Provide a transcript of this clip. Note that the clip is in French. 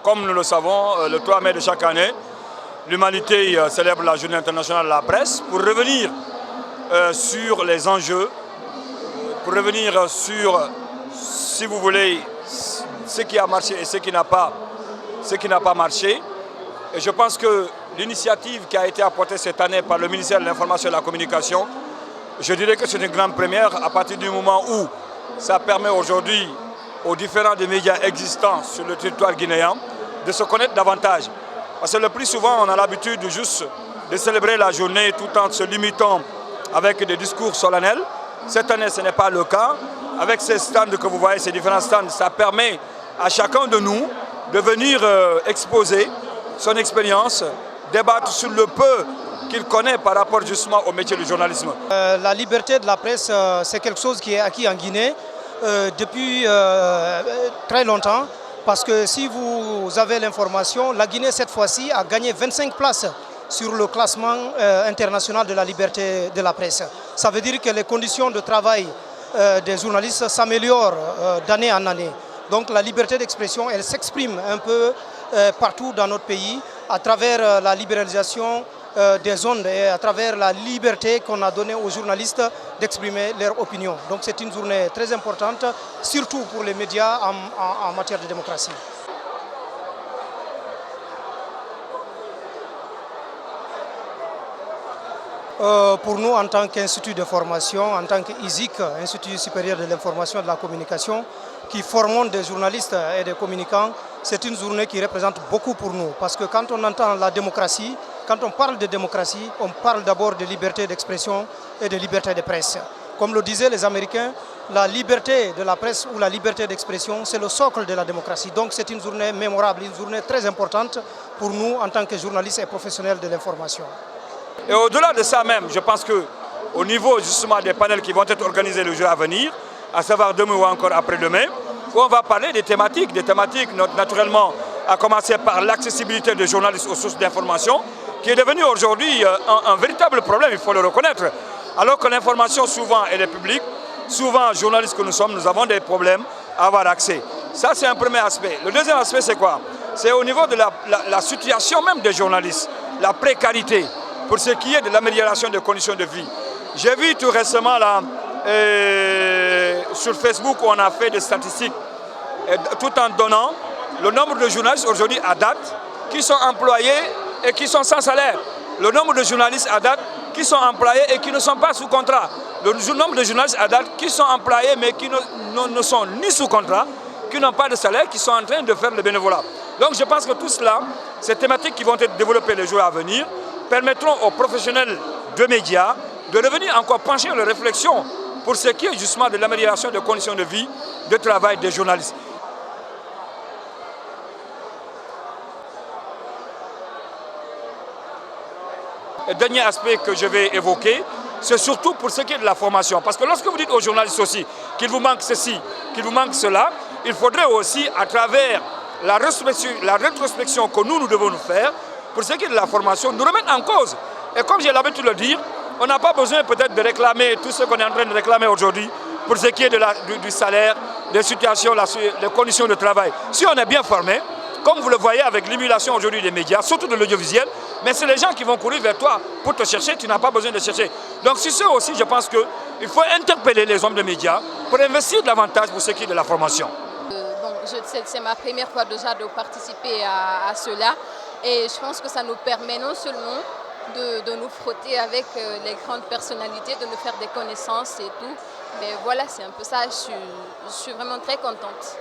Comme nous le savons, le 3 mai de chaque année, l'humanité célèbre la Journée internationale de la presse pour revenir sur les enjeux, pour revenir sur, si vous voulez, ce qui a marché et ce qui n'a pas marché. Et je pense que l'initiative qui a été apportée cette année par le ministère de l'Information et de la Communication, je dirais que c'est une grande première à partir du moment où ça permet aujourd'hui aux différents des médias existants sur le territoire guinéen de se connaître davantage. Parce que le plus souvent, on a l'habitude juste de célébrer la journée tout en se limitant avec des discours solennels. Cette année, ce n'est pas le cas. Avec ces stands que vous voyez, ces différents stands, ça permet à chacun de nous de venir exposer son expérience, débattre sur le peu qu'il connaît par rapport justement au métier du journalisme. La liberté de la presse, c'est quelque chose qui est acquis en Guinée depuis très longtemps. Parce que si vous avez l'information, la Guinée cette fois-ci a gagné 25 places sur le classement international de la liberté de la presse. Ça veut dire que les conditions de travail des journalistes s'améliorent d'année en année. Donc la liberté d'expression, elle s'exprime un peu partout dans notre pays à travers la libéralisation des ondes et à travers la liberté qu'on a donnée aux journalistes d'exprimer leur opinion. Donc c'est une journée très importante, surtout pour les médias en matière de démocratie. Pour nous, en tant qu'institut de formation, en tant qu'ISIC, Institut supérieur de l'information et de la communication, qui formons des journalistes et des communicants, c'est une journée qui représente beaucoup pour nous. Parce que quand on entend la démocratie, quand on parle de démocratie, on parle d'abord de liberté d'expression et de liberté de presse. Comme le disaient les Américains, la liberté de la presse ou la liberté d'expression, c'est le socle de la démocratie. Donc c'est une journée mémorable, une journée très importante pour nous en tant que journalistes et professionnels de l'information. Et au-delà de ça même, je pense qu'au niveau justement des panels qui vont être organisés le jour à venir, à savoir demain ou encore après-demain, où on va parler des thématiques naturellement, à commencer par l'accessibilité des journalistes aux sources d'information, qui est devenu aujourd'hui un véritable problème, il faut le reconnaître. Alors que l'information souvent elle est publique, souvent journalistes que nous sommes, nous avons des problèmes à avoir accès. Ça c'est un premier aspect. Le deuxième aspect c'est quoi? C'est au niveau de la situation même des journalistes, la précarité, pour ce qui est de l'amélioration des conditions de vie. J'ai vu tout récemment là, sur Facebook où on a fait des statistiques tout en donnant le nombre de journalistes aujourd'hui à date qui sont employés et qui sont sans salaire. Le nombre de journalistes à date qui sont employés et qui ne sont pas sous contrat. Le nombre de journalistes à date qui sont employés mais qui ne sont ni sous contrat, qui n'ont pas de salaire, qui sont en train de faire le bénévolat. Donc je pense que tout cela, ces thématiques qui vont être développées les jours à venir, permettront aux professionnels de médias de revenir encore pencher leur réflexion pour ce qui est justement de l'amélioration des conditions de vie, de travail des journalistes. Le dernier aspect que je vais évoquer, c'est surtout pour ce qui est de la formation. Parce que lorsque vous dites aux journalistes aussi qu'il vous manque ceci, qu'il vous manque cela, il faudrait aussi, à travers la rétrospection que nous devons nous faire, pour ce qui est de la formation, nous remettre en cause. Et comme j'ai l'habitude de le dire, on n'a pas besoin peut-être de réclamer tout ce qu'on est en train de réclamer aujourd'hui pour ce qui est du salaire, des situations, des conditions de travail. Si on est bien formé, comme vous le voyez avec l'émulation aujourd'hui des médias, surtout de l'audiovisuel, mais c'est les gens qui vont courir vers toi pour te chercher, tu n'as pas besoin de chercher. Donc sur ce aussi, je pense qu'il faut interpeller les hommes de médias pour investir davantage pour ce qui est de la formation. C'est ma première fois déjà de participer à cela et je pense que ça nous permet non seulement de nous frotter avec les grandes personnalités, de nous faire des connaissances et tout, mais voilà, c'est un peu ça, je suis vraiment très contente.